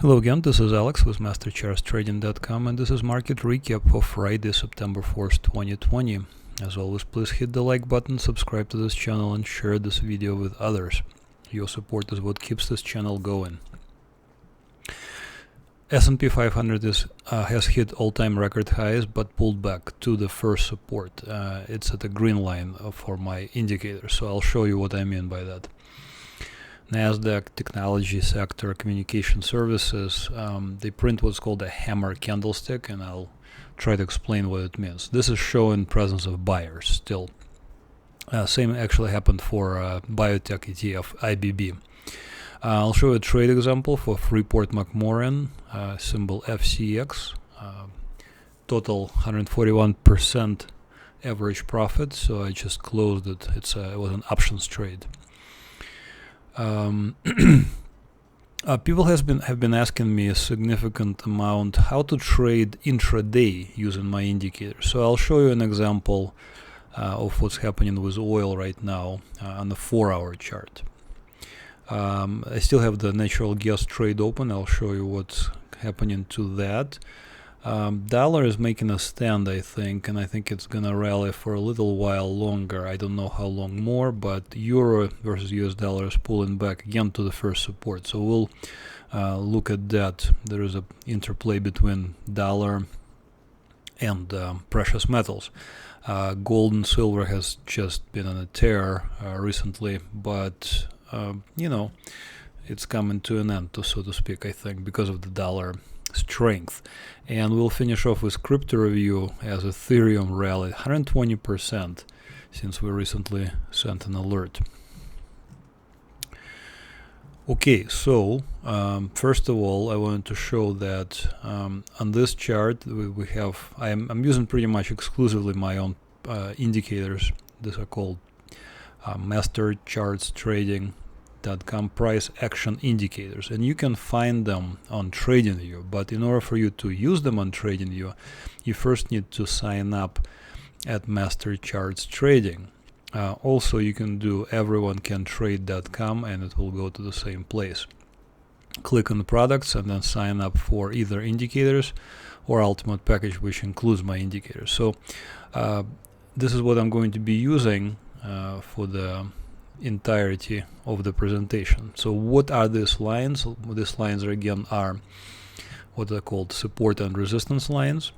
Hello again, this is Alex with MasterChartsTrading.com, and this is market recap for Friday, September 4th, 2020. As always, please hit the like button, subscribe to this channel, and share this video with others. Your support is what keeps this channel going. S&P 500 has hit all-time record highs but pulled back to the first support. It's at the green line for my indicator, so I'll show you what I mean by that. NASDAQ, technology sector, communication services, they print what's called a hammer candlestick, and I'll try to explain what it means. This is showing presence of buyers still. Same actually happened for biotech ETF, IBB. I'll show a trade example for Freeport-McMoRan, symbol FCX, total 141% average profit, so I just closed it. It was an options trade. People have been asking me a significant amount how to trade intraday using my indicator. So I'll show you an example of what's happening with oil right now on the 4-hour chart. I still have the natural gas trade open. I'll show you what's happening to that. Dollar is making a stand, I think, and I think it's gonna rally for a little while longer. I don't know how long more, but euro versus US dollar is pulling back again to the first support. So we'll look at that. There is an interplay between dollar and precious metals. Gold and silver has just been on a tear recently, but you know, it's coming to an end, so to speak, I think, because of the dollar strength. And we'll finish off with crypto review as Ethereum rallied 120% since we recently sent an alert. Okay, so first of all, I wanted to show that on this chart we have, I'm using pretty much exclusively my own indicators. These are called MasterChartsTrading.com price action indicators, and you can find them on TradingView, but in order for you to use them on TradingView, you first need to sign up at MasterCharts Trading. Also, you can do everyonecantrade.com and it will go to the same place. Click on the products and then sign up for either indicators or ultimate package, which includes my indicators. So this is what I'm going to be using for the entirety of the presentation. So what are these lines? These lines are what are called support and resistance lines.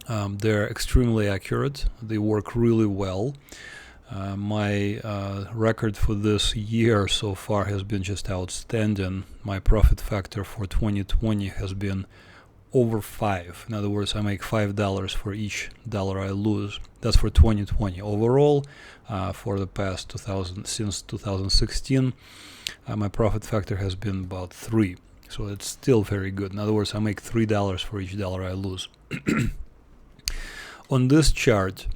They're extremely accurate. They work really well. My record for this year so far has been just outstanding. My profit factor for 2020 has been over 5. In other words, I make $5 for each dollar I lose. That's for 2020. Overall, for the past since 2016, my profit factor has been about 3. So it's still very good. In other words, I make $3 for each dollar I lose. On this chart,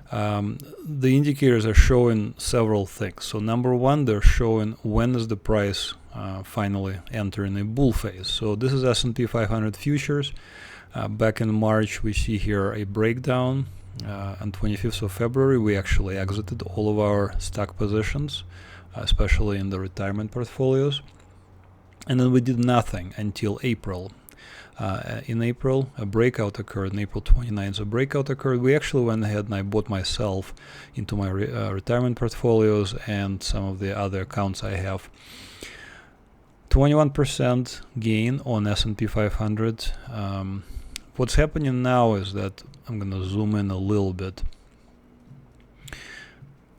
the indicators are showing several things. So number one, they're showing when is the price finally entering a bull phase. So this is S&P 500 futures. Back in March, we see here a breakdown. On 25th of February, we actually exited all of our stock positions, especially in the retirement portfolios. And then we did nothing until April. In April, a breakout occurred. On April 29th, a breakout occurred. We actually went ahead and I bought myself into my retirement portfolios and some of the other accounts I have. 21% gain on S&P 500. What's happening now is that I'm going to zoom in a little bit.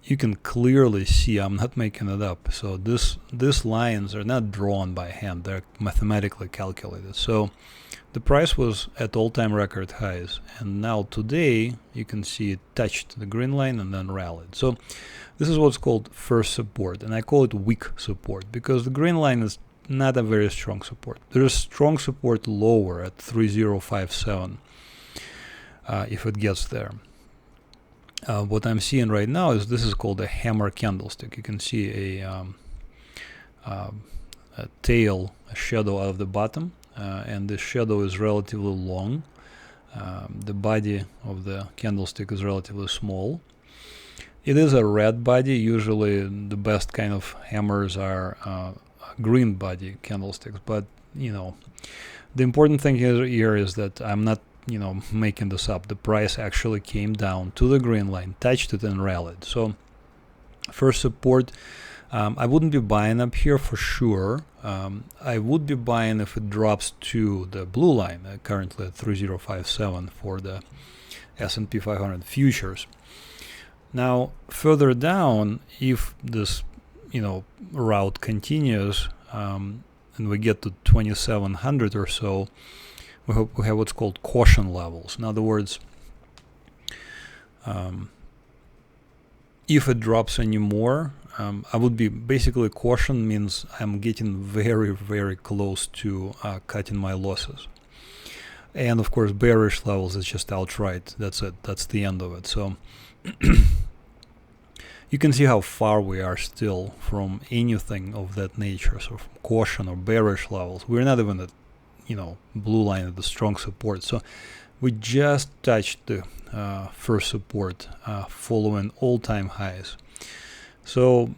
You can clearly see, I'm not making it up. So these lines are not drawn by hand. They're mathematically calculated. So the price was at all-time record highs. And now today, you can see it touched the green line and then rallied. So this is what's called first support. And I call it weak support because the green line is not a very strong support. There is strong support lower at 3057 if it gets there. What I'm seeing right now is this is called a hammer candlestick. You can see a tail, a shadow out of the bottom, and this shadow is relatively long. The body of the candlestick is relatively small. It is a red body. Usually the best kind of hammers are green body candlesticks. But the important thing here is that I'm not making this up. The price actually came down to the green line, touched it, and rallied. So first support, I wouldn't be buying up here for sure. I would be buying if it drops to the blue line, currently at 3057 for the S&P 500 futures. Now further down, if this route continues and we get to 2700 or so, we have what's called caution levels. In other words, if it drops any more, I would be basically, caution means I'm getting very, very close to cutting my losses. And of course, bearish levels is just outright. That's it. That's the end of it. So you can see how far we are still from anything of that nature. So from caution or bearish levels, we're not even at blue line at the strong support. So we just touched the first support following all-time highs. So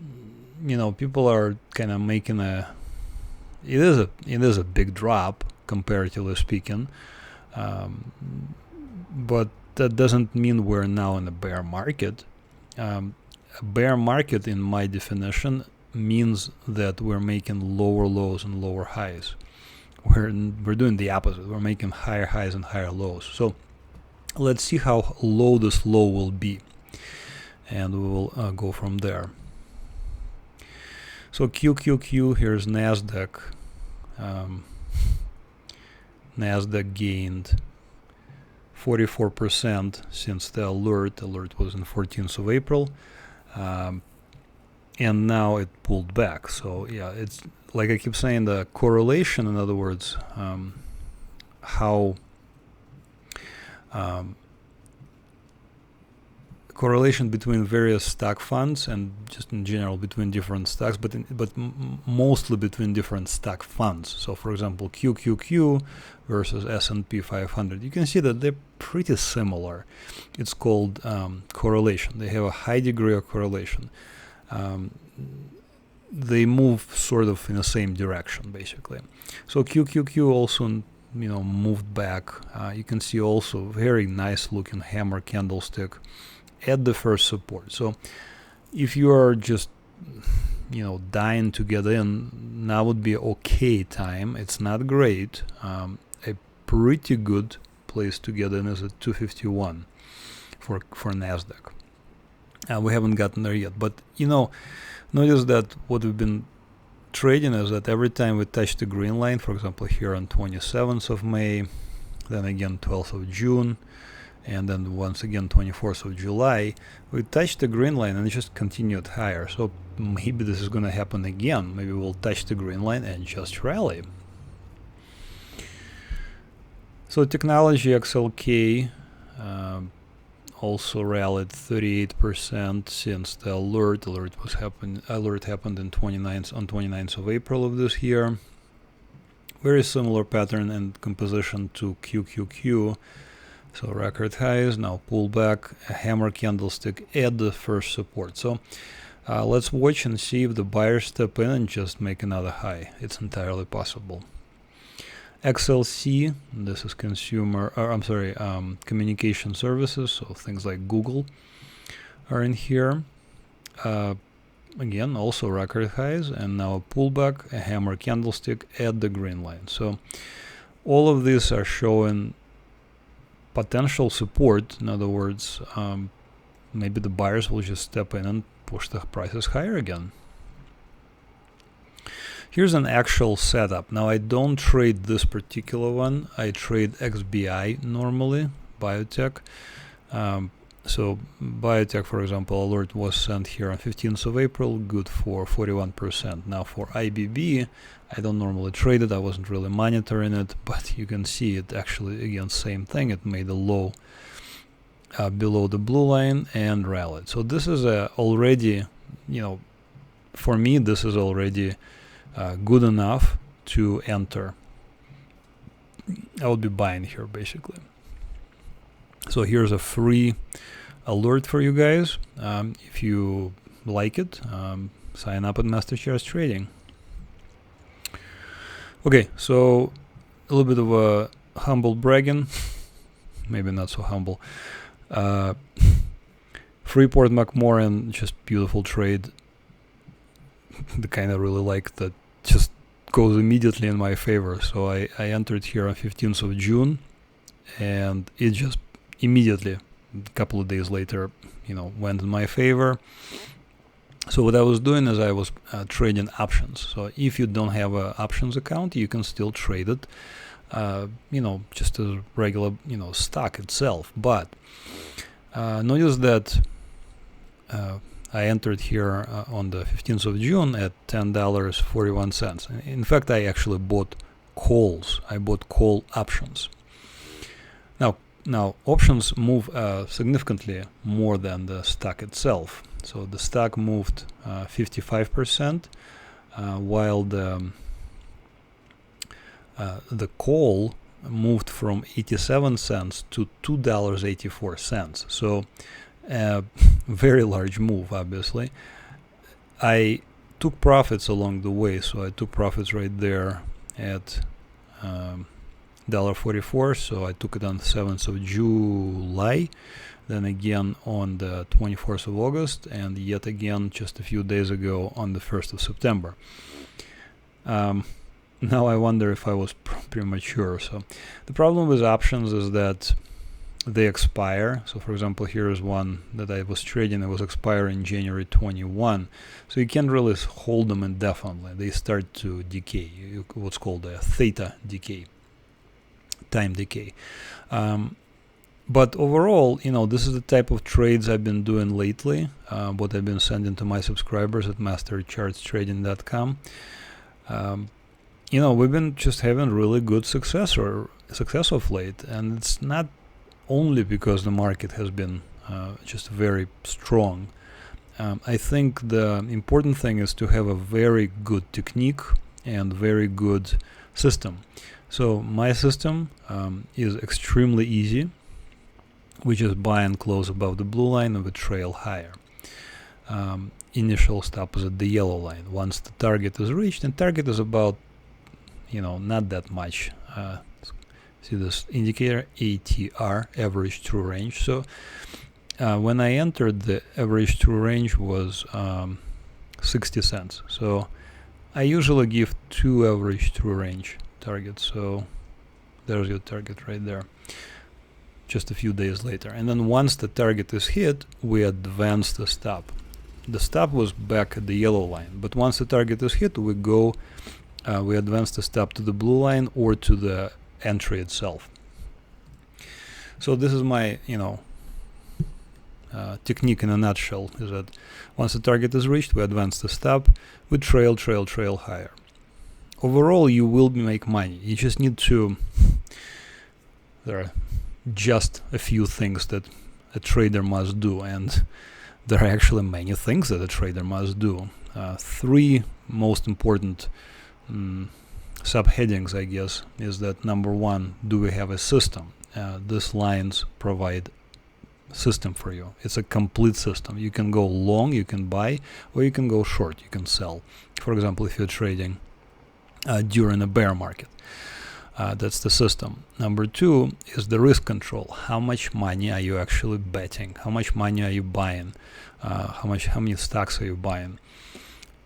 people are kind of making it is a big drop comparatively speaking, but that doesn't mean we're now in a bear market. A bear market, in my definition, means that we're making lower lows and lower highs. We're doing the opposite. We're making higher highs and higher lows. So let's see how low this low will be, and we will go from there. So QQQ, here's NASDAQ. NASDAQ gained 44% since the alert. Alert was on 14th of April. And now it pulled back. So yeah, it's like I keep saying, the correlation, in other words, how correlation between various stock funds and just in general between different stocks, but mostly between different stock funds. So for example, QQQ versus S&P 500, you can see that they're pretty similar. It's called correlation. They have a high degree of correlation. They move sort of in the same direction, basically. So QQQ also moved back. You can see also very nice looking hammer candlestick at the first support. So if you are just dying to get in, now would be okay time. It's not great. A pretty good place to get in is at 251 for NASDAQ. We haven't gotten there yet, but notice that what we've been trading is that every time we touch the green line, for example here on 27th of May, then again 12th of June, and then once again 24th of July, we touch the green line and it just continued higher. So maybe this is going to happen again. Maybe we'll touch the green line and just rally. So technology XLK also rallied 38% since the alert happened on 29th of April of this year. Very similar pattern and composition to QQQ. So record highs, now pullback, a hammer candlestick at the first support. So let's watch and see if the buyers step in and just make another high. It's entirely possible. XLC, this is communication services, so things like Google are in here. Again, also record highs, and now a pullback, a hammer candlestick at the green line. So all of these are showing potential support. In other words, maybe the buyers will just step in and push the prices higher again. Here's an actual setup. Now I don't trade this particular one. I trade XBI normally, biotech. So biotech, for example, alert was sent here on 15th of April, good for 41%. Now for IBB, I don't normally trade it. I wasn't really monitoring it, but you can see it actually, again, same thing. It made a low below the blue line and rallied. So this is already, for me, this is already good enough to enter. I would be buying here basically. So here's a free alert for you guys. If you like it, sign up at MasterCharts Trading. Okay, so a little bit of a humble bragging, maybe not so humble. Freeport McMoran, just beautiful trade. The kind I really like that just goes immediately in my favor. So I entered here on 15th of June, and it just immediately, a couple of days later, went in my favor. So what I was doing is I was trading options. So if you don't have an options account, you can still trade it, just as regular, stock itself. But notice that I entered here on the 15th of June at $10.41. In fact, I actually bought calls. I bought call options. Now options move significantly more than the stock itself. So the stock moved 55%, while the call moved from 87 cents to $2.84. So very large move, obviously. I took profits along the way, so I took profits right there at $1.44. So I took it on the 7th of July, then again on the 24th of August, and yet again just a few days ago on the 1st of September. Now I wonder if I was premature. So the problem with options is that they expire. So for example, here is one that I was trading. It was expiring January 21. So you can't really hold them indefinitely. They start to decay, what's called a theta decay, time decay. But overall, this is the type of trades I've been doing lately, what I've been sending to my subscribers at MasterChartsTrading.com. We've been just having really good success of late, and it's not only because the market has been just very strong. I think the important thing is to have a very good technique and very good system. So my system is extremely easy. We just buy and close above the blue line and we trail higher. Initial stop is at the yellow line. Once the target is reached, and target is about, not that much. See this indicator, ATR, average true range. So when I entered, the average true range was 60 cents. So I usually give 2 average true range targets. So there's your target right there, just a few days later. And then once the target is hit, we advance the stop. The stop was back at the yellow line, but once the target is hit, we advance the stop to the blue line or to the entry itself. So this is my technique in a nutshell, is that once the target is reached, we advance the stop, we trail higher. Overall, you will make money. You just need to, there are just a few things that a trader must do, and there are actually many things that a trader must do. 3 most important subheadings, I guess, is that number 1, do we have a system? These lines provide system for you. It's a complete system. You can go long, you can buy, or you can go short, you can sell. For example, if you're trading during a bear market, that's the system. Number 2 is the risk control. How much money are you actually betting? How much money are you buying? How many stocks are you buying?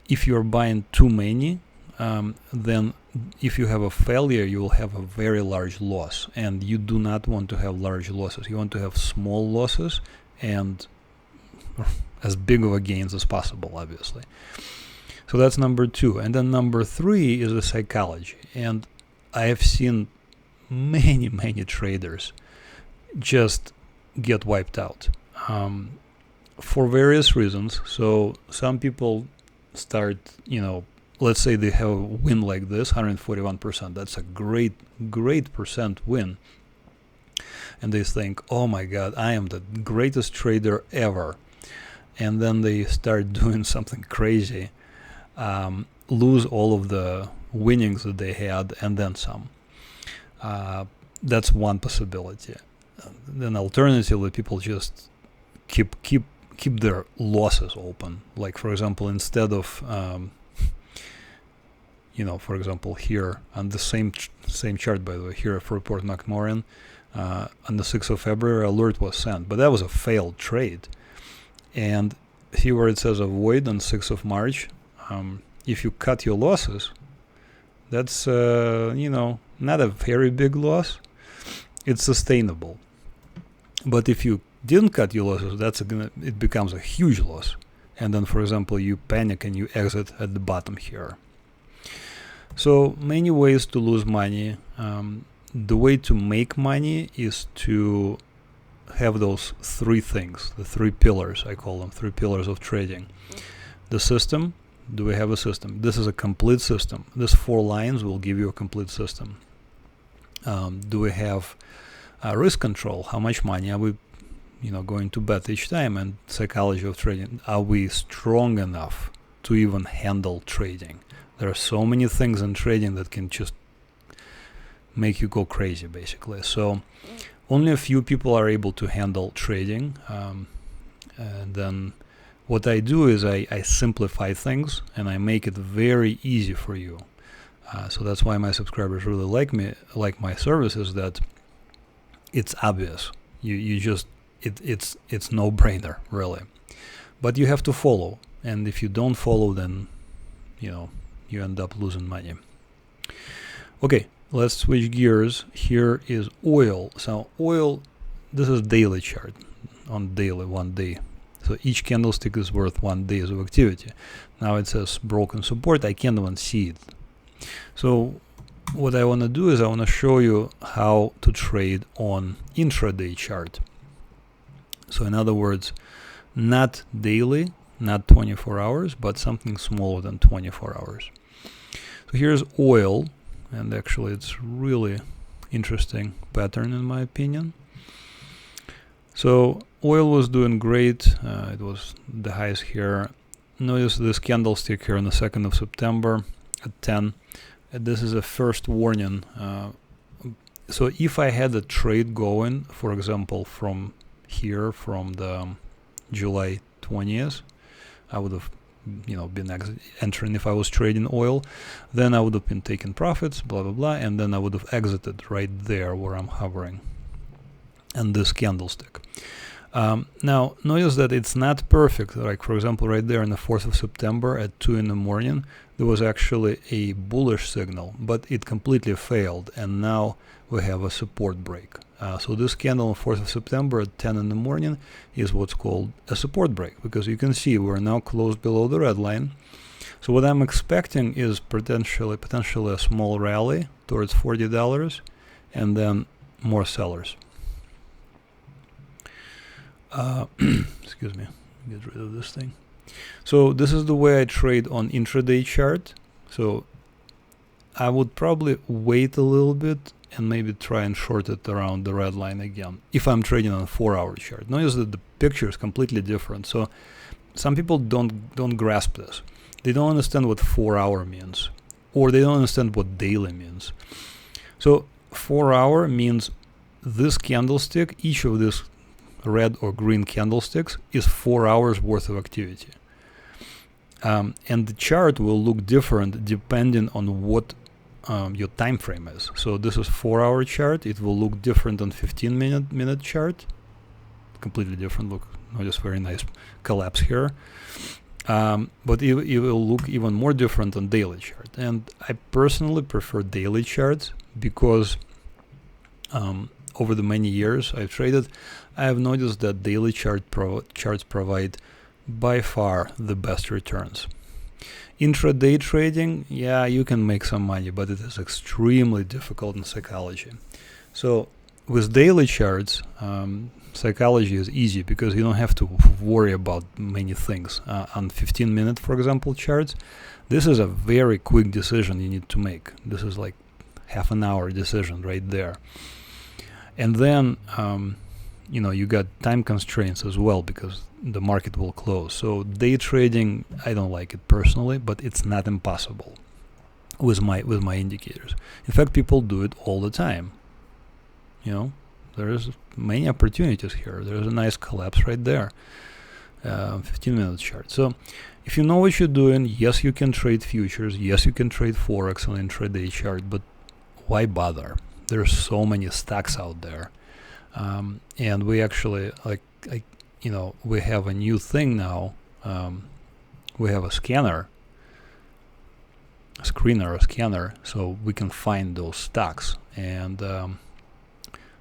If you're buying too many, then if you have a failure, you will have a very large loss, and you do not want to have large losses. You want to have small losses and as big of a gains as possible, obviously. So that's number 2. And then number 3 is the psychology. And I have seen many traders just get wiped out for various reasons. So some people start, let's say they have a win like this, 141%. That's a great percent win. And they think, oh my God, I am the greatest trader ever. And then they start doing something crazy, lose all of the winnings that they had and then some. That's one possibility. Then alternatively, people just keep their losses open. Like, for example, instead of for example, here on the same chart, by the way, here for report McMorrin, on the 6th of February, alert was sent, but that was a failed trade. And here where it says avoid on 6th of March, if you cut your losses, that's, not a very big loss. It's sustainable. But if you didn't cut your losses, it becomes a huge loss. And then, for example, you panic and you exit at the bottom here. So many ways to lose money. The way to make money is to have those three things, the three pillars, I call them, three pillars of trading. The system. Do we have a system? This is a complete system. These 4 lines will give you a complete system. Do we have risk control? How much money are we going to bet each time? And psychology of trading. Are we strong enough to even handle trading? There are so many things in trading that can just make you go crazy, basically. So only a few people are able to handle trading. And then what I do is I simplify things and I make it very easy for you. So that's why my subscribers really like my services, that it's obvious. It's no-brainer, really. But you have to follow. And if you don't follow, then, you end up losing money. Okay, let's switch gears. Here is oil. So oil, this is daily chart on daily, 1 day. So each candlestick is worth 1 day of activity. Now it says broken support. I can't even see it. So what I want to do is I want to show you how to trade on intraday chart. So in other words, not daily, not 24 hours, but something smaller than 24 hours. So here's oil, and actually it's really interesting pattern in my opinion. So oil was doing great. It was the highest here. Notice this candlestick here on the 2nd of September at 10. This is a first warning. So if I had a trade going, for example, from here, from the July 20th, I would have been entering if I was trading oil, then I would have been taking profits, blah blah blah, and then I would have exited right there where I'm hovering, and this candlestick. Now notice that it's not perfect. Like for example, right there on the 4th of September at 2 in the morning, there was actually a bullish signal, but it completely failed, and now we have a support break. So this candle on 4th of September at 10 in the morning is what's called a support break, because you can see we're now closed below the red line. So what I'm expecting is potentially a small rally towards $40, and then more sellers. Excuse me, get rid of this thing. So this is the way I trade on intraday chart. So I would probably wait a little bit and maybe try and short it around the red line again if I'm trading on a 4-hour chart. Notice that the picture is completely different. So some people don't grasp this. They don't understand what 4-hour means, or they don't understand what daily means. So 4-hour means this candlestick, each of these red or green candlesticks, is 4 hours worth of activity. And the chart will look different depending on what your time frame is. So this is 4-hour chart. It will look different on 15-minute chart. Completely different. Look, notice very nice collapse here. But it will look even more different on daily chart. And I personally prefer daily charts because over the many years I've traded, I have noticed that daily charts provide by far the best returns. Intraday trading, yeah, you can make some money, but it is extremely difficult in psychology. So with daily charts, psychology is easy because you don't have to worry about many things. On 15-minute, for example, charts, this is a very quick decision you need to make. This is like half an hour decision right there. And then, you got time constraints as well because the market will close. So day trading, I don't like it personally, but it's not impossible with my indicators. In fact, people do it all the time. There's many opportunities here. There's a nice collapse right there. 15-minute chart. So if you know what you're doing, yes, you can trade futures, yes, you can trade forex on intraday chart, but why bother? There's so many stocks out there, and we actually we have a new thing now. We have a scanner, so we can find those stocks, and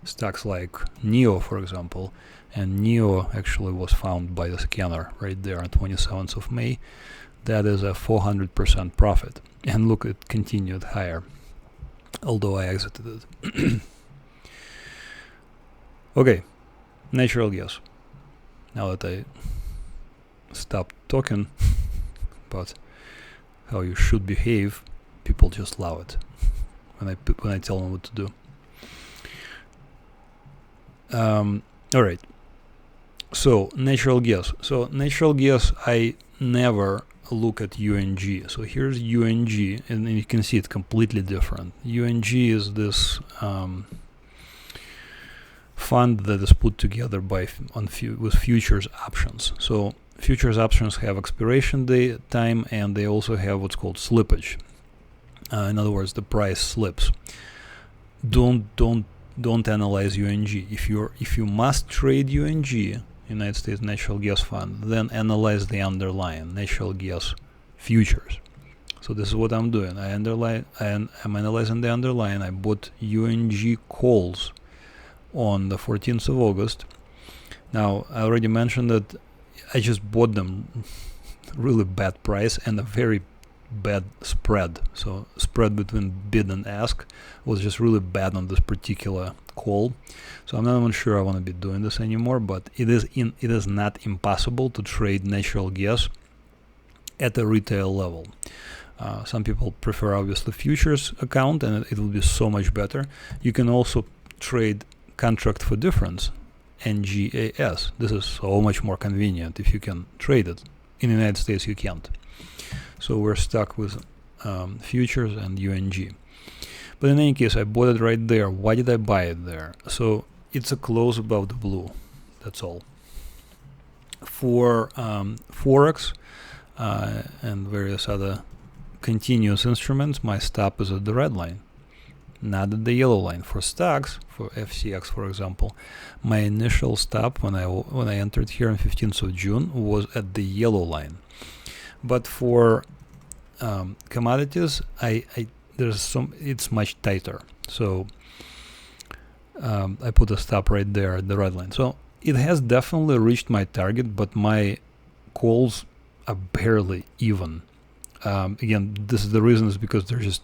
stocks like NEO, for example. And NEO actually was found by the scanner right there on 27th of May. That is a 400% profit. And look, it continued higher, although I exited it. Okay, natural gas. Now that I stopped talking about how you should behave, people just love it when I tell them what to do. All right. So natural gas. I never look at UNG. So here's UNG, and you can see it's completely different. UNG is this fund that is put together with futures options. So futures options have expiration time, and they also have what's called slippage. In other words, the price slips. Don't analyze UNG. If you must trade UNG, United States Natural Gas Fund, then analyze the underlying natural gas futures. So this is what I'm doing. I'm analyzing the underlying. I bought UNG calls on the 14th of August. Now, I already mentioned that I just bought them really bad price and a very bad spread. So spread between bid and ask was just really bad on this particular call. So I'm not even sure I want to be doing this anymore, but it is not impossible to trade natural gas at a retail level. Some people prefer obviously futures account, and it will be so much better. You can also trade contract for difference, NGAS. This is so much more convenient if you can trade it. In the United States you can't. So we're stuck with futures and UNG. But in any case, I bought it right there. Why did I buy it there? So it's a close above the blue. That's all. For Forex and various other continuous instruments, my stop is at the red line, not at the yellow line. For stocks, for FCX for example, my initial stop when I entered here on 15th of June was at the yellow line. But for commodities, it's much tighter. So I put a stop right there at the red line. So it has definitely reached my target, but my calls are barely even. Again, this is the reason is because there's just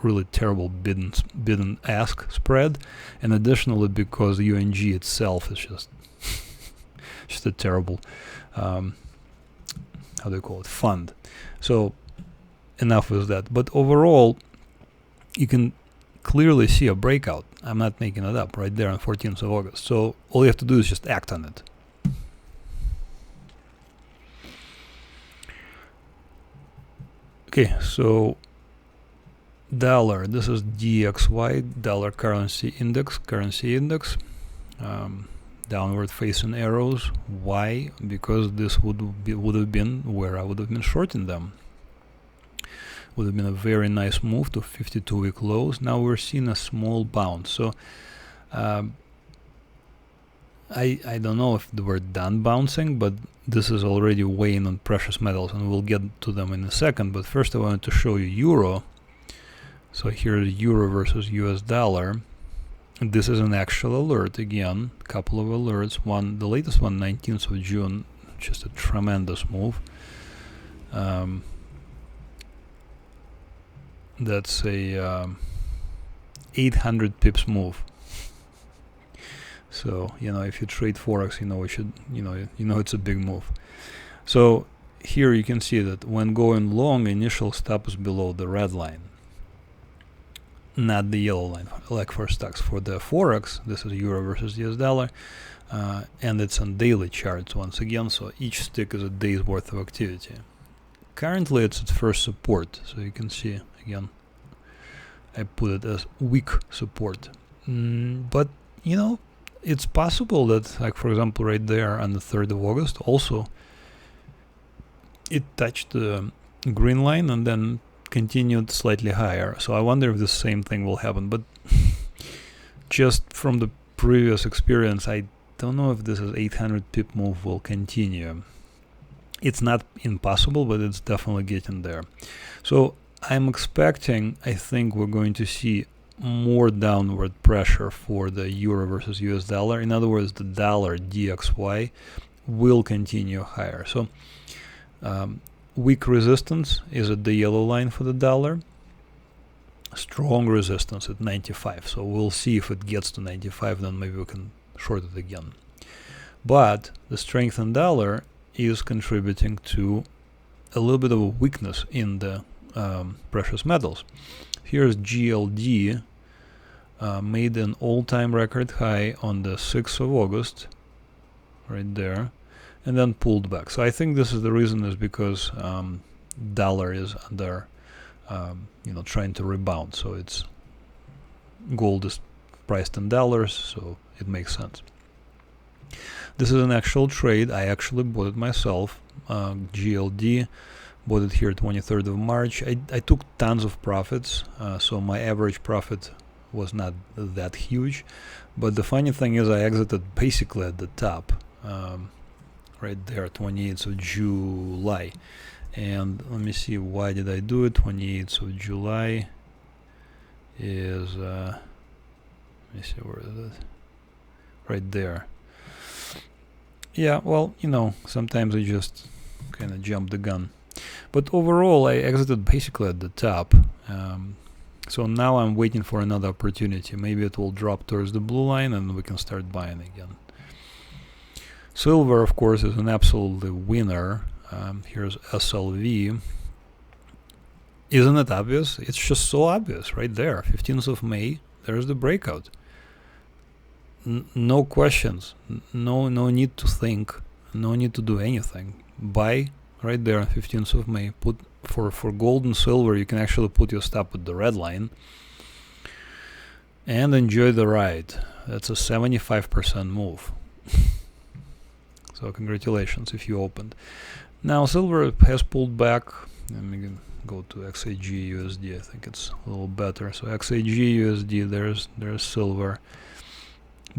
really terrible bid and ask spread, and additionally because UNG itself is just a terrible how do you call it, fund. So enough with that. But overall, you can clearly see a breakout. I'm not making it up, right there on 14th of August. So all you have to do is just act on it. Okay, so dollar, this is DXY, dollar currency index, downward facing arrows. Why? Because this would have been where I would have been shorting them. Would have been a very nice move to 52-week lows. Now we're seeing a small bounce. So I don't know if we're done bouncing, but this is already weighing on precious metals, and we'll get to them in a second. But first I wanted to show you euro. So here is euro versus US dollar. This is an actual alert. Again, a couple of alerts. The latest one, 19th of June, just a tremendous move. That's a 800 pips move. So if you trade forex, it's a big move. So here you can see that when going long, initial stop is below the red line, not the yellow line, like for stocks. For the forex, this is euro versus US dollar, and it's on daily charts once again. So each stick is a day's worth of activity. Currently, it's at first support. So you can see again, I put it as weak support. But it's possible that, like for example, right there on the 3rd of August, also it touched the green line and then continued slightly higher. So I wonder if the same thing will happen. But just from the previous experience, I don't know if this is 800 pip move will continue. It's not impossible, but it's definitely getting there. So I'm expecting, I think we're going to see more downward pressure for the euro versus US dollar. In other words, the dollar DXY will continue higher. So weak resistance is at the yellow line for the dollar. Strong resistance at 95. So we'll see if it gets to 95, then maybe we can short it again. But the strengthened dollar is contributing to a little bit of a weakness in the precious metals. Here's GLD, made an all-time record high on the 6th of August, right there, and then pulled back. So I think this is the reason, is because dollar is under, trying to rebound. So it's gold is priced in dollars, so it makes sense. This is an actual trade. I actually bought it myself. GLD, bought it here 23rd of March. I took tons of profits, so my average profit was not that huge. But the funny thing is I exited basically at the top, right there, 28th of July. And let me see, why did I do it? 28th of July is, let me see, where is it? Right there. Yeah, well, sometimes I just kind of jump the gun. But overall, I exited basically at the top. So now I'm waiting for another opportunity. Maybe it will drop towards the blue line and we can start buying again. Silver, of course, is an absolute winner. Here's SLV. Isn't it obvious? It's just so obvious right there. 15th of May, there's the breakout. No questions, no need to think, no need to do anything. Buy right there on 15th of May. Put for gold and silver, you can actually put your stop at the red line and enjoy the ride. That's a 75% move. So congratulations if you opened. Now silver has pulled back. Let me go to XAG USD. I think it's a little better. So XAG USD, there's silver.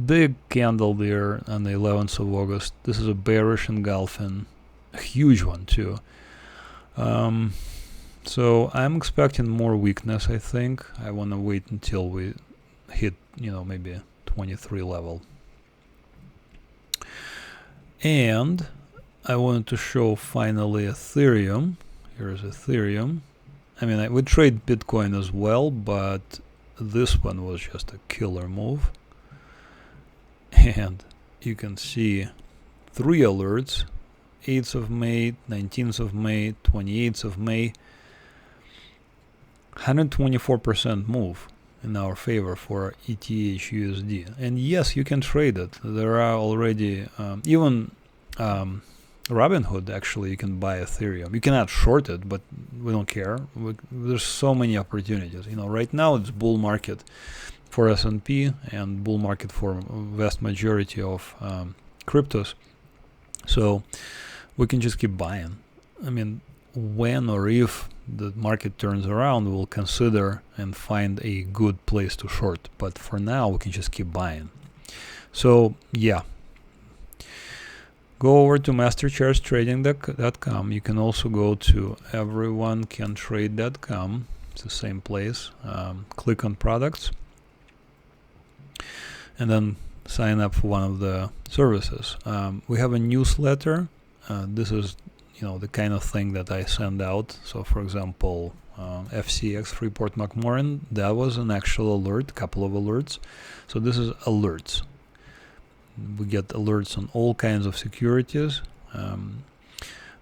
Big candle there on the 11th of August. This is a bearish engulfing, a huge one too. So I'm expecting more weakness. I think I want to wait until we hit, maybe 23 level. And I wanted to show finally Ethereum. Here's Ethereum. I mean, I would trade Bitcoin as well, but this one was just a killer move. And you can see 3 alerts: 8th of May, 19th of May, 28th of May. 124% move in our favor for ETH USD. And yes, you can trade it. There are already even Robinhood, actually, you can buy Ethereum. You cannot short it, but we don't care. There's so many opportunities. Right now it's bull market for S&P and bull market for vast majority of cryptos. So we can just keep buying. I mean, when or if the market turns around, we'll consider and find a good place to short. But for now, we can just keep buying. So yeah. Go over to MasterChartsTrading.com. You can also go to everyonecantrade.com. It's the same place. Click on products and then sign up for one of the services. We have a newsletter. This is the kind of thing that I send out. So for example, FCX Freeport McMoran, that was an actual alert, couple of alerts. So this is alerts. We get alerts on all kinds of securities.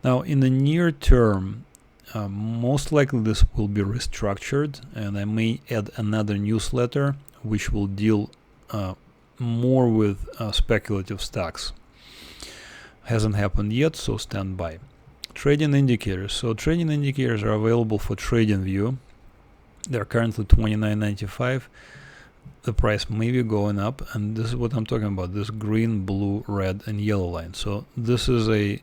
Now in the near term, most likely this will be restructured, and I may add another newsletter which will deal more with speculative stocks. Hasn't happened yet, so stand by. Trading indicators. So trading indicators are available for TradingView. They're currently $29.95. The price may be going up, and this is what I'm talking about, this green, blue, red, and yellow line. So this is a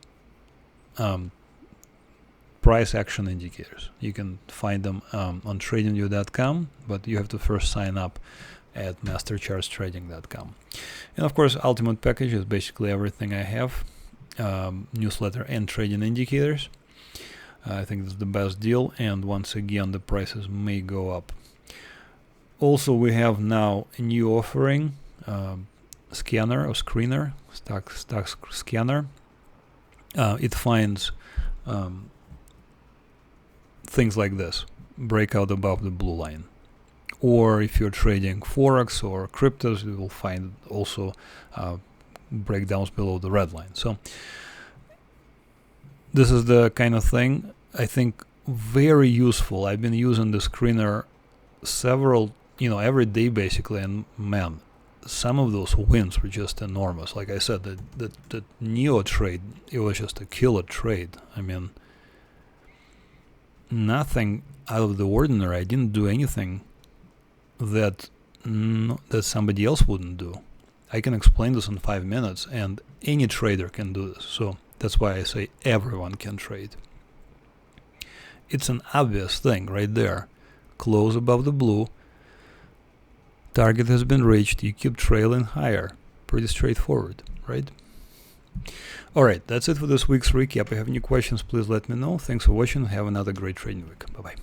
price action indicators. You can find them on TradingView.com, but you have to first sign up at MasterChartsTrading.com. And of course, Ultimate Package is basically everything I have, newsletter and trading indicators. I think this is the best deal, and once again, the prices may go up. Also, we have now a new offering, scanner or screener, stock scanner. It finds things like this, breakout above the blue line. Or if you're trading Forex or cryptos, you will find also breakdowns below the red line. So this is the kind of thing I think very useful. I've been using the screener every day basically, and man, some of those wins were just enormous. Like I said, the Neo trade, it was just a killer trade. I mean, nothing out of the ordinary. I didn't do anything that somebody else wouldn't do. I can explain this in 5 minutes, and any trader can do this. So that's why I say everyone can trade. It's an obvious thing right there. Close above the blue. Target has been reached. You keep trailing higher. Pretty straightforward, right? Alright, that's it for this week's recap. If you have any questions, please let me know. Thanks for watching. Have another great trading week. Bye-bye.